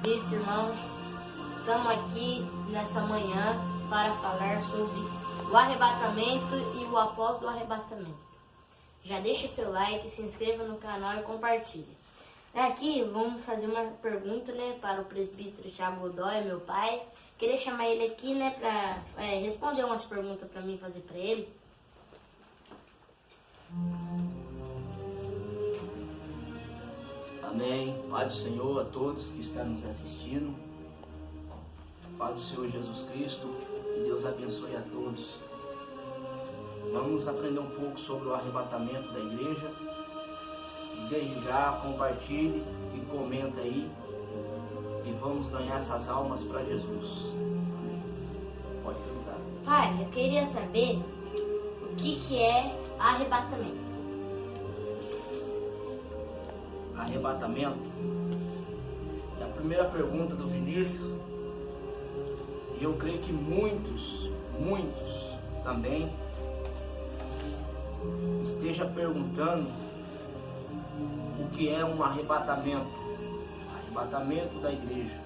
Cristo, irmãos. Estamos aqui nessa manhã para falar sobre o arrebatamento e o após do arrebatamento. Já deixa seu like, se inscreva no canal e compartilhe. Aqui vamos fazer uma pergunta, para o presbítero Thiago Godoy, meu pai. Queria chamar ele aqui, para responder umas perguntas para mim fazer para ele. Amém. Pai do Senhor a todos que estão nos assistindo. Pai do Senhor Jesus Cristo, que Deus abençoe a todos. Vamos aprender um pouco sobre o arrebatamento da igreja. E desde já compartilhe e comenta aí. E vamos ganhar essas almas para Jesus. Pode perguntar. Pai, eu queria saber o que é arrebatamento. Arrebatamento é a primeira pergunta do Vinícius, e eu creio que muitos também esteja perguntando o que é um arrebatamento da igreja,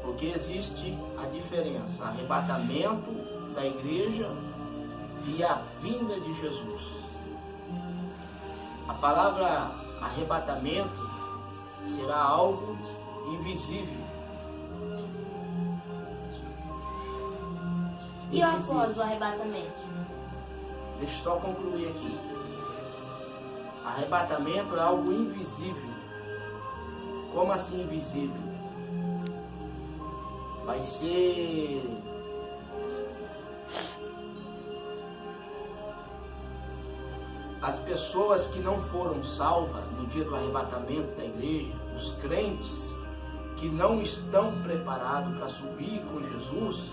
porque existe a diferença, arrebatamento da igreja e a vinda de Jesus. A palavra arrebatamento será algo invisível. E após o arrebatamento? Deixa eu só concluir aqui. Arrebatamento é algo invisível. Como assim invisível? Vai ser as pessoas que não foram salvas no dia do arrebatamento da igreja, os crentes que não estão preparados para subir com Jesus,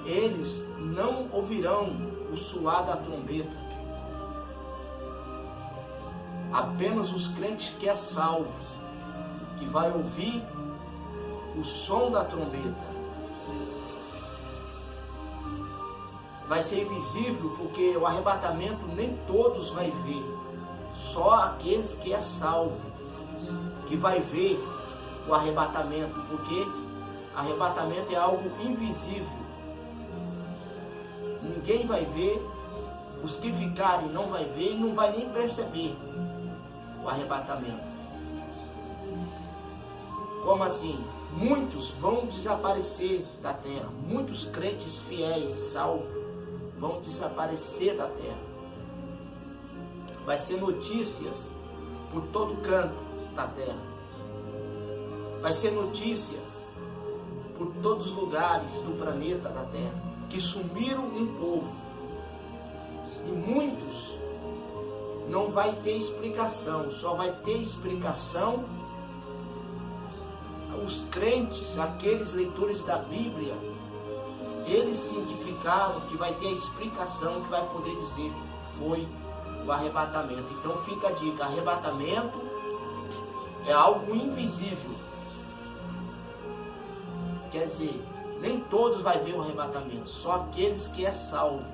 eles não ouvirão o soar da trombeta. Apenas os crentes que é salvo, que vai ouvir o som da trombeta. Vai ser invisível porque o arrebatamento nem todos vai ver. Só aqueles que é salvo que vai ver o arrebatamento, porque arrebatamento é algo invisível. Ninguém vai ver, os que ficarem não vai ver e não vai nem perceber o arrebatamento. Como assim? Muitos vão desaparecer da terra, muitos crentes fiéis, salvos, vão desaparecer da terra. Vai ser notícias por todo canto da terra. Vai ser notícias por todos os lugares do planeta da terra, que sumiram um povo. E muitos não vai ter explicação, só vai ter explicação os crentes, aqueles leitores da Bíblia. Eles sim que ficaram, que vai ter a explicação, que vai poder dizer foi o arrebatamento. Então fica a dica, arrebatamento é algo invisível. Quer dizer, nem todos vai ver o arrebatamento, só aqueles que é salvo,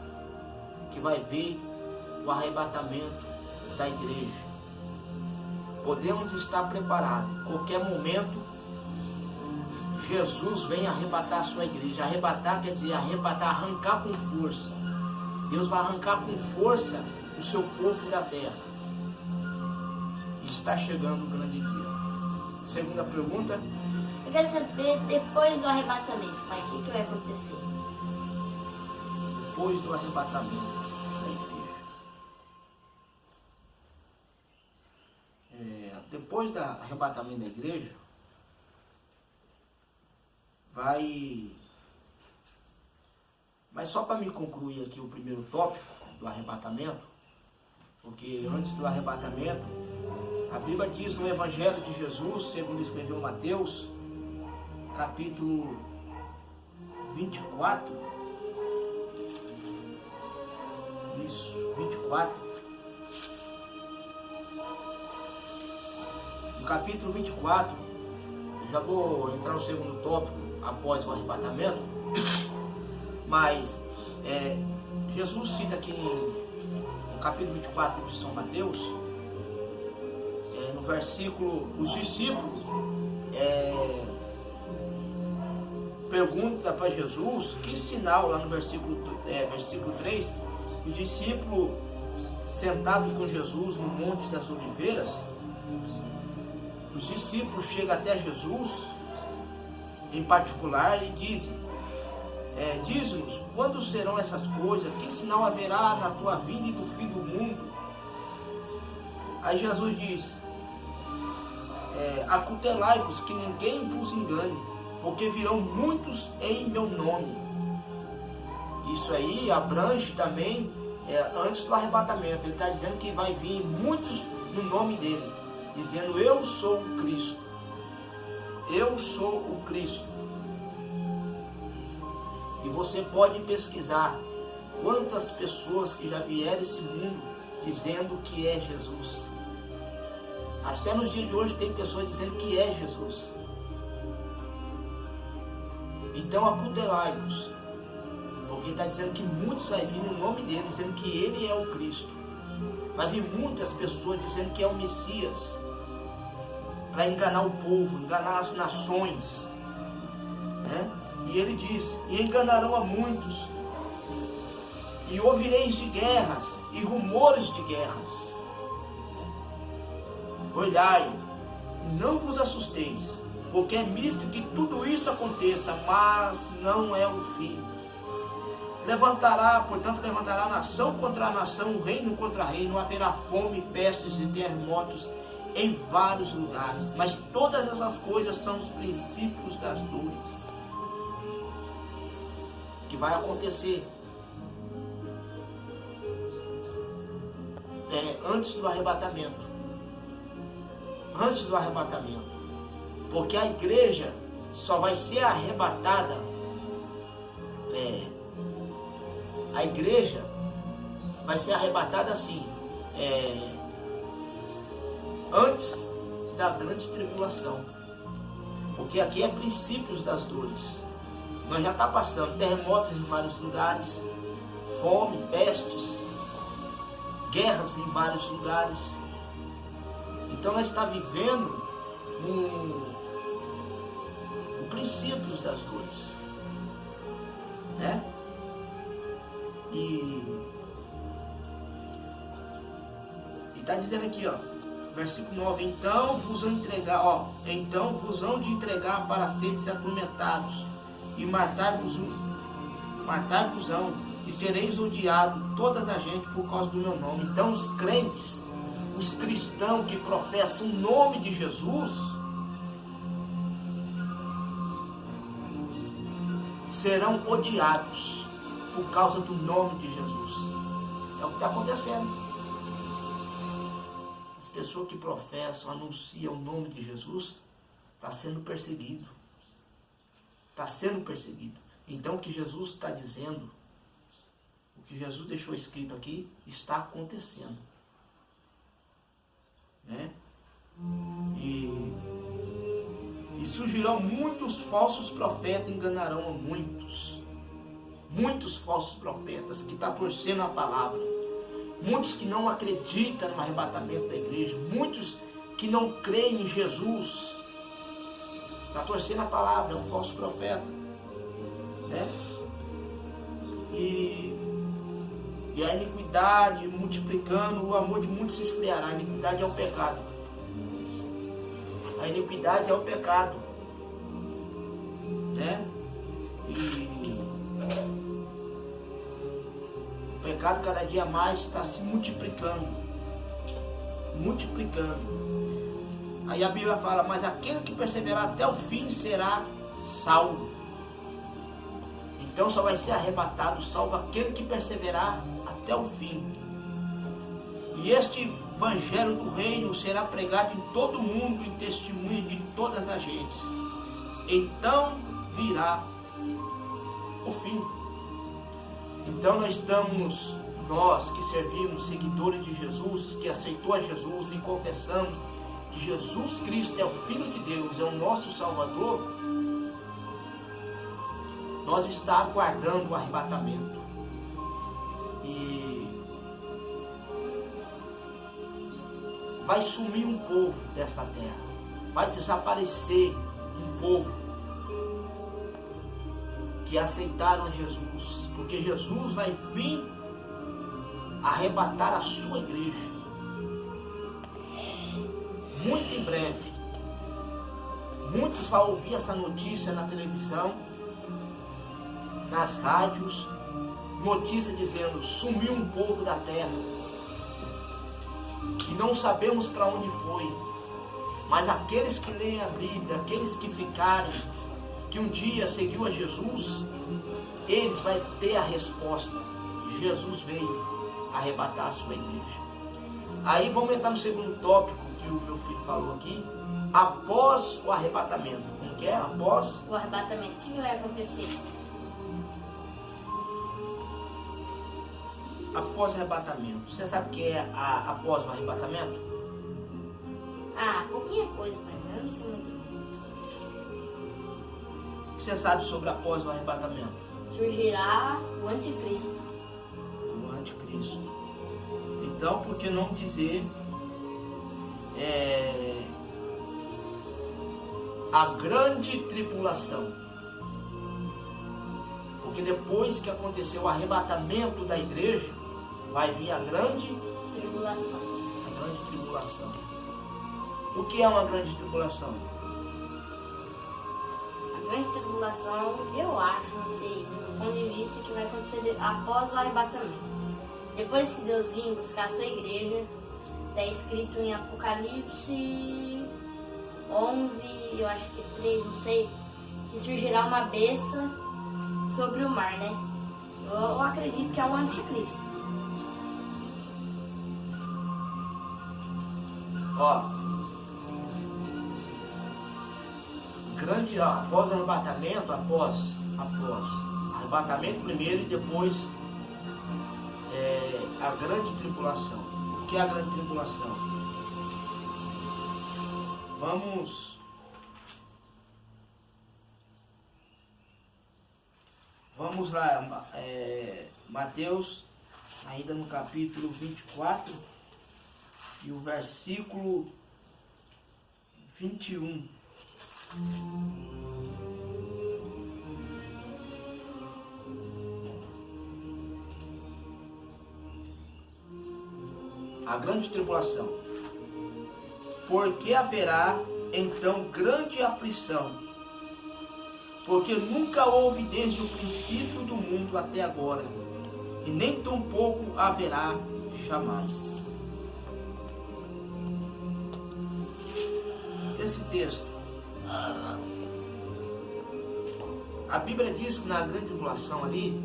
que vai ver o arrebatamento da igreja. Podemos estar preparados, qualquer momento Jesus vem arrebatar a sua igreja. Arrebatar quer dizer arrebatar, arrancar com força. Deus vai arrancar com força o seu povo da terra. Está chegando o grande dia. Segunda pergunta. Eu quero saber, depois do arrebatamento, pai, o que vai acontecer? Depois do arrebatamento da igreja. Depois do arrebatamento da igreja, mas só para me concluir aqui o primeiro tópico do arrebatamento, porque antes do arrebatamento, a Bíblia diz no Evangelho de Jesus, segundo escreveu Mateus, capítulo 24, isso, 24, no capítulo 24, já vou entrar no segundo tópico, após o arrebatamento, mas Jesus cita aqui no capítulo 24 de São Mateus, no versículo, os discípulos perguntam para Jesus que sinal, lá no versículo 3, os discípulos sentados com Jesus no Monte das Oliveiras, os discípulos chegam até Jesus em particular e dizem: diz-nos, quando serão essas coisas? Que sinal haverá na tua vinda e do fim do mundo? Aí Jesus diz: acautelai-vos que ninguém vos engane, porque virão muitos em meu nome. Isso aí abrange também antes do arrebatamento. Ele está dizendo que vai vir muitos no nome dele, dizendo: eu sou o Cristo. Eu sou o Cristo. E você pode pesquisar quantas pessoas que já vieram a esse mundo dizendo que é Jesus. Até nos dias de hoje tem pessoas dizendo que é Jesus. Então acautelai-vos, porque está dizendo que muitos vai vir no nome dele, dizendo que ele é o Cristo. Vai vir muitas pessoas dizendo que é o Messias, para enganar o povo, enganar as nações, né? E ele diz: e enganarão a muitos, e ouvireis de guerras e rumores de guerras. Olhai, não vos assusteis, porque é misto que tudo isso aconteça, mas não é o fim. Portanto, levantará nação contra nação, reino contra reino, haverá fome, pestes e terremotos em vários lugares. Mas todas essas coisas são os princípios das dores que vai acontecer antes do arrebatamento. Antes do arrebatamento. Porque a igreja só vai ser arrebatada. A igreja vai ser arrebatada assim, antes da grande tribulação. Porque aqui é princípios das dores. Nós já está passando terremotos em vários lugares, fome, pestes, guerras em vários lugares. Então nós está vivendo o princípios das dores, né? E está dizendo aqui, versículo 9: então vos hão de entregar para seres atormentados, e matar-vos-ão, e sereis odiados todas a gente por causa do meu nome. Então os crentes, os cristãos que professam o nome de Jesus, serão odiados por causa do nome de Jesus. É o que está acontecendo. As pessoas que professam, anunciam o nome de Jesus, está sendo perseguido. Está sendo perseguido. Então o que Jesus está dizendo, o que Jesus deixou escrito aqui, está acontecendo, né? E surgirão muitos falsos profetas, enganarão a muitos. Muitos falsos profetas que estão torcendo a palavra. Muitos que não acreditam no arrebatamento da igreja. Muitos que não creem em Jesus. Está torcendo a palavra, é um falso profeta, né? E a iniquidade multiplicando, o amor de muitos se esfriará. A iniquidade é o pecado. A iniquidade é o pecado, né? E o pecado cada dia mais está se multiplicando. Aí a Bíblia fala: mas aquele que perseverar até o fim será salvo. Então só vai ser arrebatado, salvo aquele que perseverar até o fim. E este evangelho do reino será pregado em todo o mundo, em testemunho de todas as gentes. Então virá o fim. Então nós que servimos, seguidores de Jesus, que aceitou a Jesus e confessamos que Jesus Cristo é o Filho de Deus, é o nosso Salvador, nós está aguardando o arrebatamento. E vai sumir um povo desta terra, vai desaparecer um povo que aceitaram a Jesus, porque Jesus vai vir arrebatar a sua igreja muito em breve. Muitos vão ouvir essa notícia na televisão, nas rádios, notícia dizendo: sumiu um povo da terra e não sabemos para onde foi. Mas aqueles que leem a Bíblia, aqueles que ficarem, que um dia seguiu a Jesus, eles vão ter a resposta. Jesus veio arrebatar a sua igreja. Aí vamos entrar no segundo tópico que o meu filho falou aqui. Após o arrebatamento. Como que é? Após o arrebatamento. O que vai acontecer? Após o arrebatamento. Você sabe o que é após o arrebatamento? Pouquinha coisa pra mim. Eu não sei muito. O que você sabe sobre após o arrebatamento? Surgirá o anticristo. O anticristo. Então, por que não dizer a grande tribulação? Porque depois que aconteceu o arrebatamento da igreja, vai vir a grande tribulação. A grande tribulação. O que é uma grande tribulação? A grande tribulação, eu acho, não sei, do ponto de vista que vai acontecer após o arrebatamento. Depois que Deus vir buscar a sua igreja, está escrito em Apocalipse 11, eu acho que 3, não sei, que surgirá uma besta sobre o mar, né? Eu acredito que é o anticristo. Após o arrebatamento, após arrebatamento primeiro e depois a grande tribulação. O que é a grande tribulação? Vamos lá, Mateus, ainda no capítulo 24 e o versículo 21. A grande tribulação. Porque haverá então grande aflição, porque nunca houve desde o princípio do mundo até agora, e nem tampouco haverá jamais. Esse texto, a Bíblia diz que na grande tribulação ali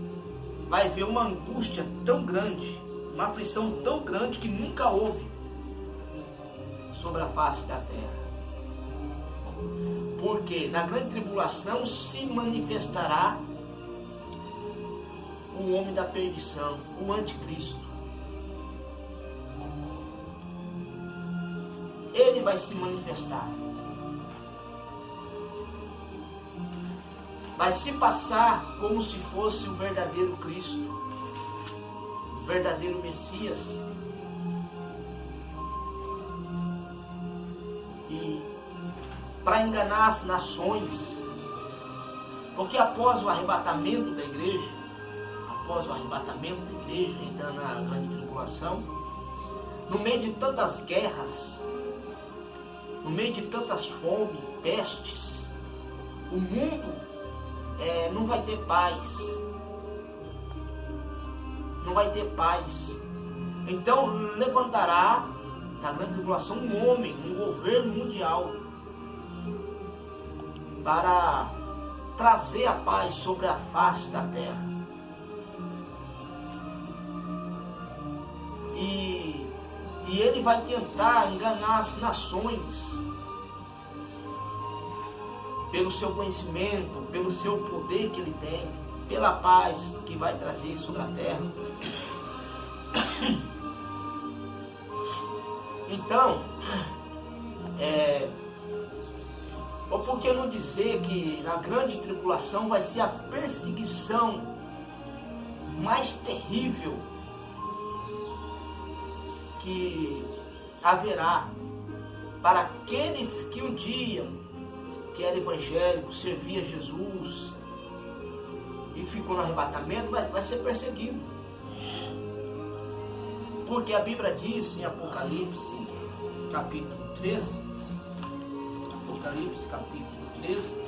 vai haver uma angústia tão grande, uma aflição tão grande que nunca houve sobre a face da terra. Porque na grande tribulação se manifestará o homem da perdição, o anticristo. Ele vai se manifestar. Vai se passar como se fosse o verdadeiro Cristo, o verdadeiro Messias. E para enganar as nações, porque após o arrebatamento da igreja, entrando na grande tribulação, no meio de tantas guerras, no meio de tantas fomes, pestes, o mundo não vai ter paz. Não vai ter paz. Então levantará na grande tribulação um homem, um governo mundial, para trazer a paz sobre a face da terra. E ele vai tentar enganar as nações pelo seu conhecimento, pelo seu poder que ele tem, pela paz que vai trazer sobre a terra. Então, ou por que não dizer que na grande tribulação vai ser a perseguição mais terrível que haverá para aqueles que um dia, que era evangélico, servia Jesus e ficou no arrebatamento, vai ser perseguido. Porque a Bíblia diz em Apocalipse capítulo 13, Apocalipse capítulo 13,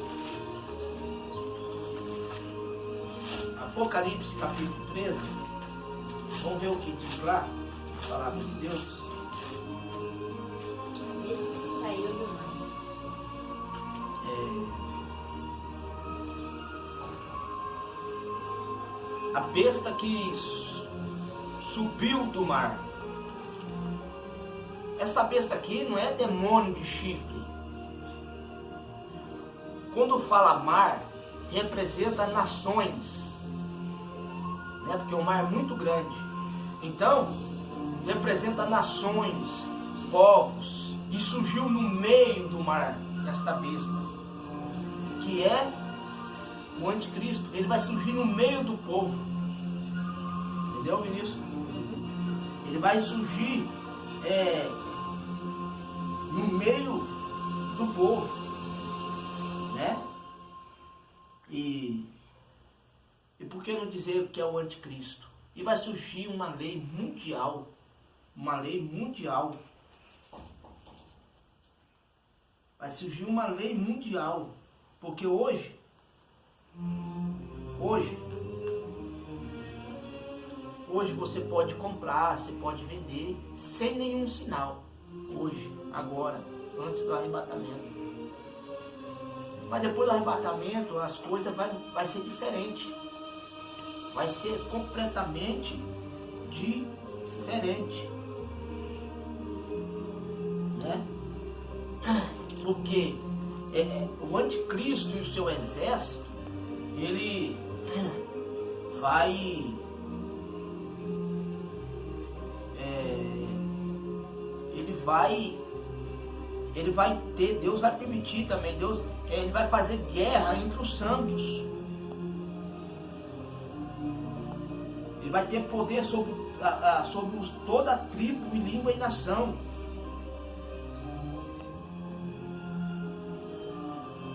Apocalipse capítulo 13, vamos ver o que diz lá, a palavra de Deus. Esse que saiu do mar. A besta que subiu do mar. Essa besta aqui não é demônio de chifre. Quando fala mar, representa nações, né? Porque o mar é muito grande. Então, representa nações, povos. E surgiu no meio do mar esta besta, que é o anticristo. Ele vai surgir no meio do povo. Entendeu, Vinícius? Ele vai surgir no meio do povo, né? E por que não dizer que é o anticristo? E vai surgir uma lei mundial, vai surgir uma lei mundial, porque hoje você pode comprar, você pode vender sem nenhum sinal. Hoje, agora, antes do arrebatamento. Mas depois do arrebatamento, as coisas vai ser diferente. Vai ser completamente diferente. Né? Porque o anticristo e o seu exército, ele vai ter, Deus vai permitir também, ele vai fazer guerra entre os santos. Ele vai ter poder sobre toda a tribo e língua e nação.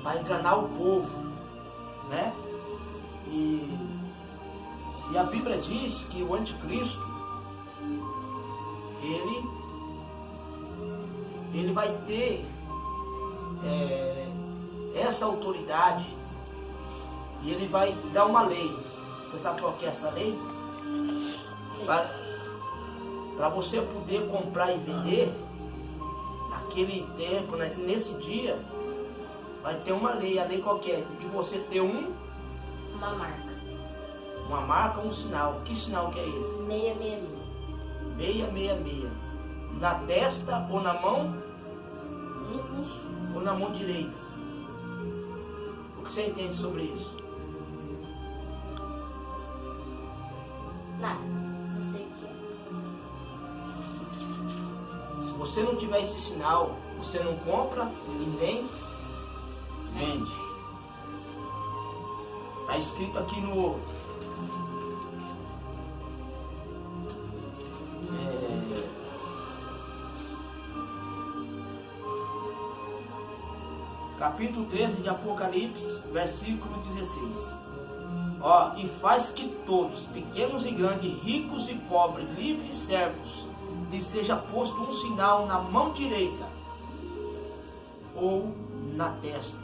Vai enganar o povo, né? E a Bíblia diz que o anticristo, ele vai ter essa autoridade, e ele vai dar uma lei. Você sabe qual que é essa lei? Para você poder comprar e vender, naquele tempo, né, nesse dia, vai ter uma lei. A lei qual que é? De você ter uma marca. Uma marca, um sinal. Que sinal que é esse? 666. 666. Na testa ou na mão? No pulso. Ou na mão direita? O que você entende sobre isso? Nada. Não sei o que é. Se você não tiver esse sinal, você não compra e nem vende. Está escrito aqui no capítulo 13 de Apocalipse, versículo 16. E faz que todos, pequenos e grandes, ricos e pobres, livres e servos, lhe seja posto um sinal na mão direita ou na testa.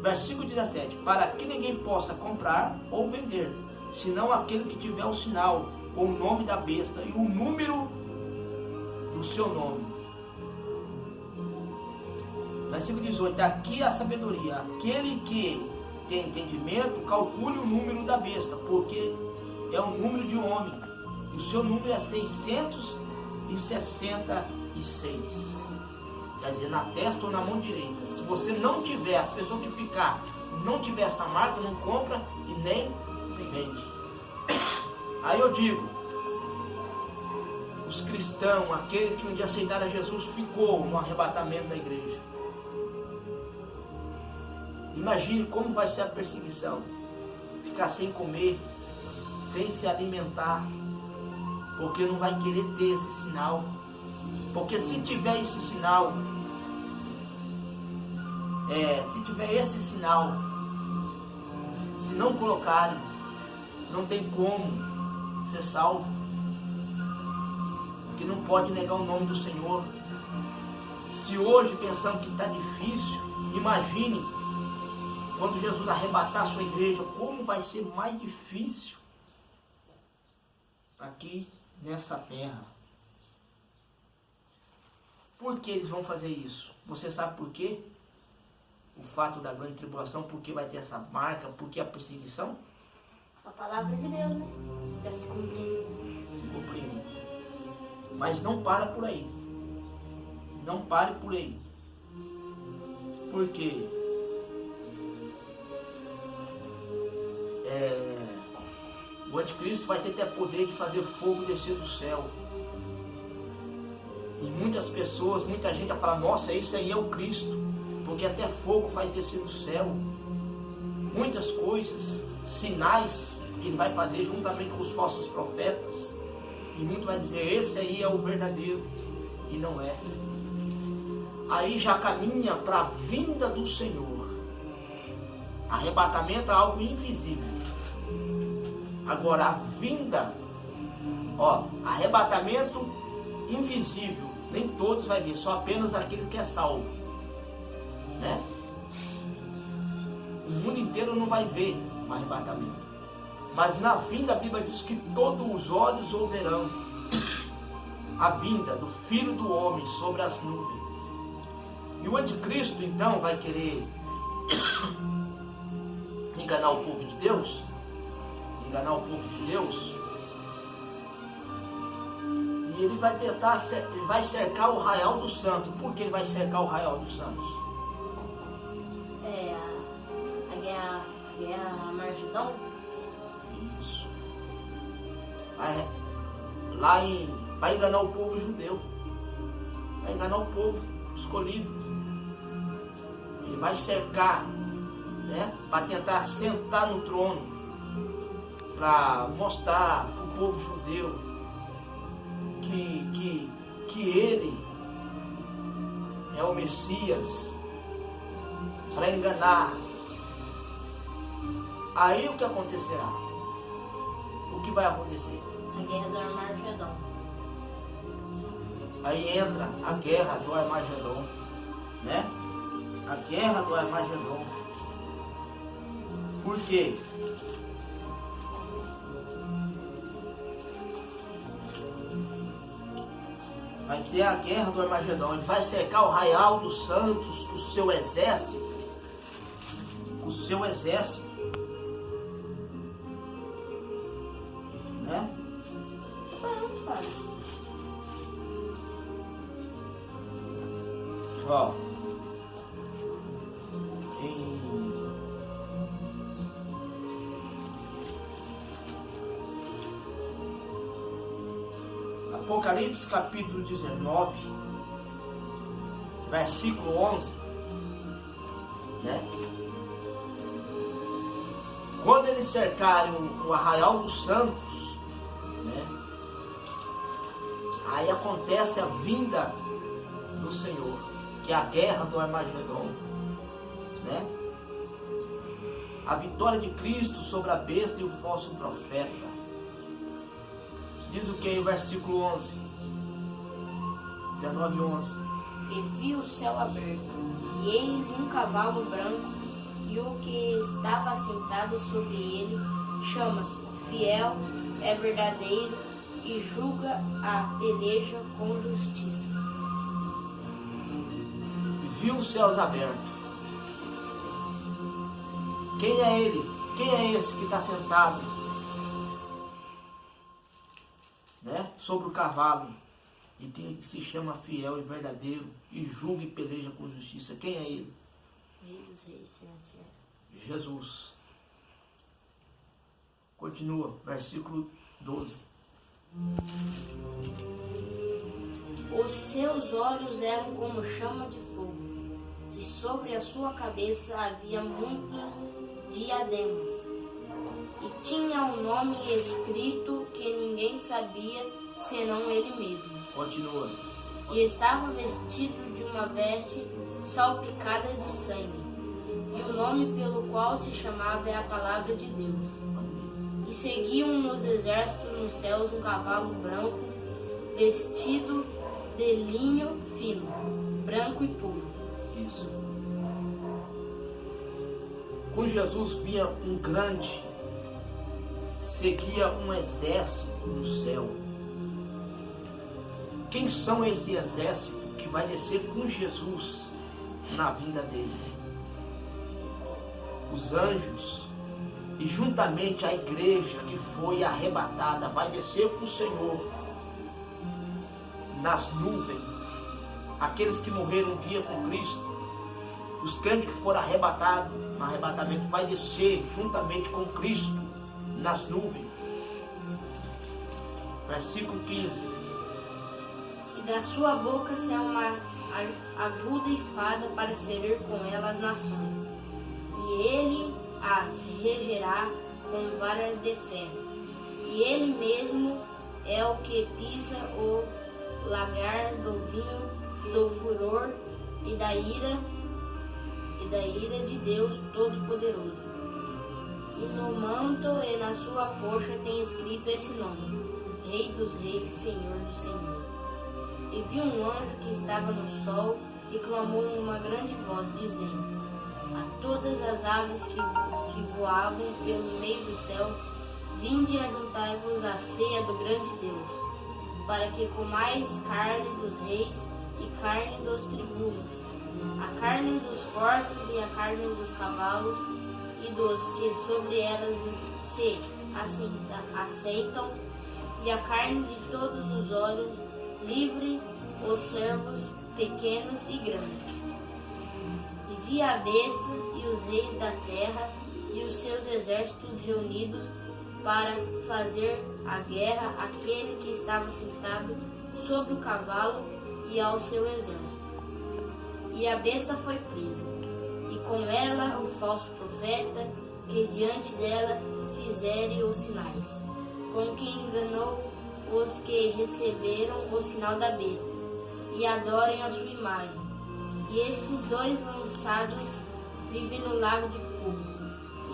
Versículo 17. Para que ninguém possa comprar ou vender, senão aquele que tiver o sinal, ou o nome da besta e o número do seu nome. Versículo 18. Aqui a sabedoria. Aquele que tem entendimento, calcule o número da besta, porque é o número de homem. E o seu número é 666. Quer dizer, na testa ou na mão direita. Se você não tiver, a pessoa que ficar, não tiver essa marca, não compra e nem vende. Aí eu digo, os cristãos, aquele que um dia aceitaram a Jesus, ficou no arrebatamento da igreja. Imagine como vai ser a perseguição. Ficar sem comer, sem se alimentar, porque não vai querer ter esse sinal. Porque se tiver esse sinal, se não colocarem, não tem como ser salvo. Porque não pode negar o nome do Senhor. Se hoje pensamos que está difícil, imagine quando Jesus arrebatar a sua igreja, como vai ser mais difícil aqui nessa terra. Por que eles vão fazer isso? Você sabe por quê? O fato da grande tribulação, por que vai ter essa marca, por que a perseguição? A palavra de Deus, né? Está se cumprindo. Se cumprindo. Mas não para por aí. Não pare por aí. Por quê? O anticristo vai ter até poder de fazer fogo descer do céu. E muitas pessoas, muita gente vai falar, nossa, esse aí é o Cristo, porque até fogo faz descer do céu. Muitas coisas, sinais que ele vai fazer juntamente com os falsos profetas. E muito vai dizer, esse aí é o verdadeiro. E não é. Aí já caminha para a vinda do Senhor. Arrebatamento é algo invisível. Agora a vinda, arrebatamento invisível, nem todos vai ver, só apenas aquele que é salvo, né? O mundo inteiro não vai ver o arrebatamento, mas na vinda a Bíblia diz que todos os olhos ouvirão a vinda do Filho do Homem sobre as nuvens. E o anticristo então vai querer enganar o povo de Deus, e ele vai tentar, ele vai cercar o arraial dos santos. Por que ele vai cercar o arraial dos santos? A guerra Armagedon. Isso. Vai enganar o povo judeu, vai enganar o povo escolhido. Ele vai cercar, né, para tentar sentar no trono, para mostrar para o povo judeu que ele é o Messias, para enganar. Aí o que acontecerá? O que vai acontecer? A guerra do Armagedon. Aí entra a guerra do Armagedon, né? A guerra do Armagedon. Por quê? Vai ter a guerra do Armagedon. Ele vai cercar o arraial dos santos, o seu exército. O seu exército. Né? Ó. Apocalipse capítulo 19, versículo 11, né? Quando eles cercarem o arraial dos santos, né? Aí acontece a vinda do Senhor, que é a guerra do Armagedon, né? A vitória de Cristo sobre a besta e o falso profeta. Diz o que em versículo 11? 19:11. E vi o céu aberto, e eis um cavalo branco, e o que estava sentado sobre ele chama-se Fiel, é verdadeiro, e julga a peleja com justiça. E viu os céus abertos. Quem é ele? Quem é esse que está sentado, né, sobre o cavalo, e que se chama Fiel e Verdadeiro, e julga e peleja com justiça? Quem é ele? Rei dos reis, Senhor dos senhores. Jesus. Continua, versículo 12. Os seus olhos eram como chama de fogo, e sobre a sua cabeça havia muitos diademas. E tinha um nome escrito que ninguém sabia, senão ele mesmo. Continua. e estava vestido de uma veste salpicada de sangue. E o nome pelo qual se chamava é a Palavra de Deus. E seguiam nos exércitos nos céus um cavalo branco, vestido de linho fino, branco e puro. Isso. Com Jesus vinha um grande, seguia um exército no céu. Quem são esse exército que vai descer com Jesus na vinda dele? Os anjos, e juntamente a igreja que foi arrebatada vai descer com o Senhor nas nuvens. Aqueles que morreram um dia com Cristo, os crentes que foram arrebatados no arrebatamento vai descer juntamente com Cristo nas nuvens. Versículo 15. E da sua boca saiu uma aguda espada para ferir com ela as nações. E ele as regerá com vara de ferro. E ele mesmo é o que pisa o lagar do vinho do furor e da ira de Deus Todo-Poderoso. E no manto e na sua coxa tem escrito esse nome: Rei dos Reis, Senhor dos Senhores. E vi um anjo que estava no sol e clamou uma grande voz, dizendo a todas as aves que voavam pelo meio do céu: vinde e ajuntai-vos à ceia do grande Deus, para que comais carne dos reis e carne dos tribunos, a carne dos fortes e a carne dos cavalos e dos que sobre elas se aceitam, e a carne de todos os olhos, livre os servos pequenos e grandes. E vi a besta e os reis da terra e os seus exércitos reunidos para fazer a guerra àquele que estava sentado sobre o cavalo e ao seu exército. E a besta foi presa, e com ela o falso profeta, que diante dela fizere os sinais, com que enganou os que receberam o sinal da besta, e adorem a sua imagem. E estes dois lançados vivem no lago de fogo,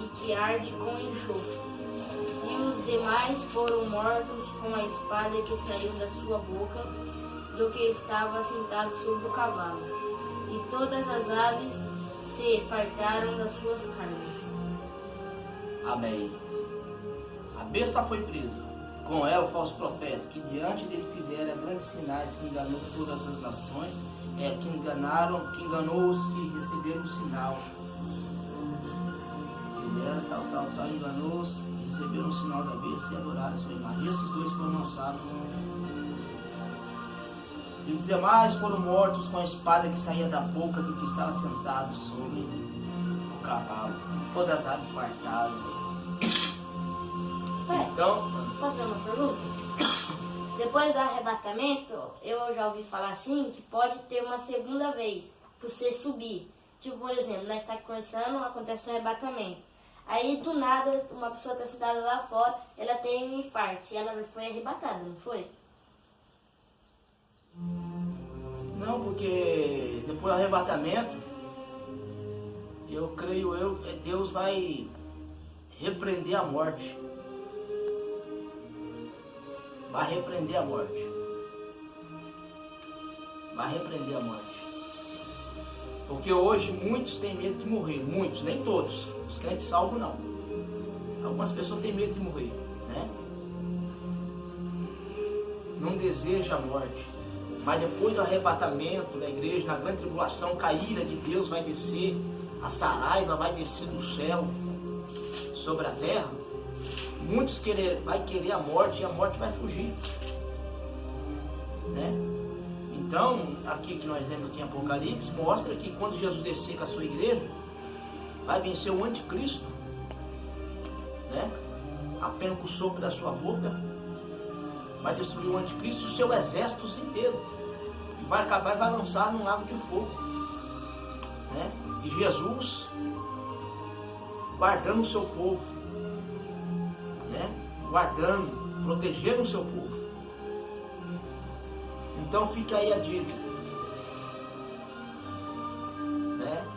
e que arde com enxofre. E os demais foram mortos com a espada que saiu da sua boca, do que estava sentado sobre o cavalo. E todas as aves se fartaram das suas carnes. Amém. A besta foi presa, com ela o falso profeta, que diante dele fizera grandes sinais, que enganou todas as nações, que enganou os que receberam o sinal. Fizeram tal, enganou-os, receberam o sinal da besta e adoraram a sua imagem. E esses dois foram lançados. E os demais foram mortos com a espada que saía da boca do que estava sentado sobre o cavalo. Todas as aves fartaram. Então, posso fazer uma pergunta? Depois do arrebatamento, eu já ouvi falar assim, que pode ter uma segunda vez, para você subir. Tipo, por exemplo, nós estamos conversando, acontece um arrebatamento. Aí, do nada, uma pessoa está sentada lá fora, ela tem um infarto, e ela foi arrebatada, não foi? não, porque depois do arrebatamento, eu creio, Deus vai repreender a morte. Vai repreender a morte. Vai repreender a morte. Porque hoje muitos têm medo de morrer. Muitos, nem todos. Os crentes salvos não. Algumas pessoas têm medo de morrer, né? Não deseja a morte. Mas depois do arrebatamento da igreja, na grande tribulação, a ira de Deus vai descer. A saraiva vai descer do céu sobre a terra. Muitos vai querer a morte e a morte vai fugir, né? Então, aqui que nós lemos aqui em Apocalipse, mostra que quando Jesus descer com a sua igreja, vai vencer o anticristo, né? Apenas com o sopro da sua boca, vai destruir o anticristo e o seu exército inteiro, e vai acabar e vai lançar num lago de fogo, né? E Jesus guardando o seu povo, né? Guardando, protegendo o seu povo. Então fica aí a dica, né?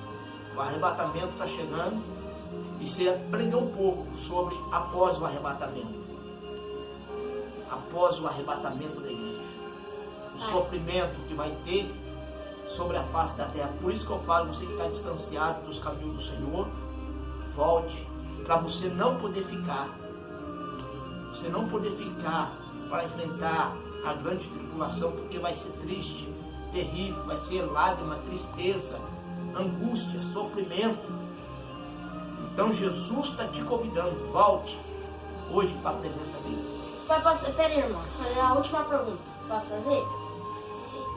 O arrebatamento está chegando e você aprendeu um pouco sobre após o arrebatamento. Após o arrebatamento da igreja, o sofrimento que vai ter sobre a face da terra. Por isso que eu falo, você que está distanciado dos caminhos do Senhor, volte, para você não poder ficar. Você não poder ficar para enfrentar a grande tribulação, porque vai ser triste, terrível, vai ser lágrima, tristeza, angústia, sofrimento. Então Jesus está te convidando, volte hoje para a presença dele. Pera aí, irmãos, fazer a última pergunta. Posso fazer?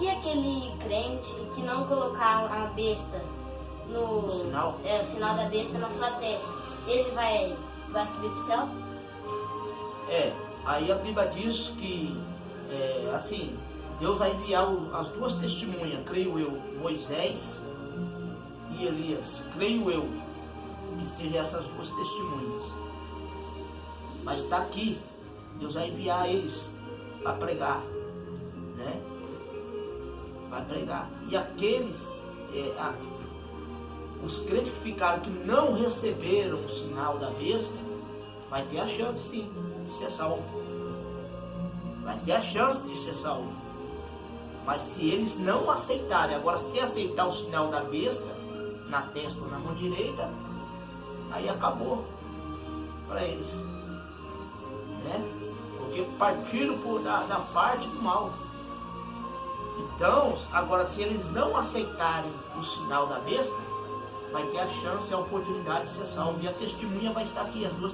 E aquele crente que não colocar a besta no sinal? O sinal da besta na sua testa, ele vai subir para o céu? Aí a Bíblia diz que, assim, Deus vai enviar as duas testemunhas, creio eu, Moisés e Elias, creio eu, que sejam essas duas testemunhas. Mas está aqui, Deus vai enviar eles para pregar, né? Vai pregar. E aqueles, os crentes que ficaram, que não receberam o sinal da besta, vai ter a chance sim de ser salvo. Vai ter a chance de ser salvo. Mas se eles não aceitarem, agora se aceitar o sinal da besta, na testa ou na mão direita, aí acabou para eles, né? Porque partiram da parte do mal. Então, agora se eles não aceitarem o sinal da besta, vai ter a chance, a oportunidade de ser salvo. E a testemunha vai estar aqui, as duas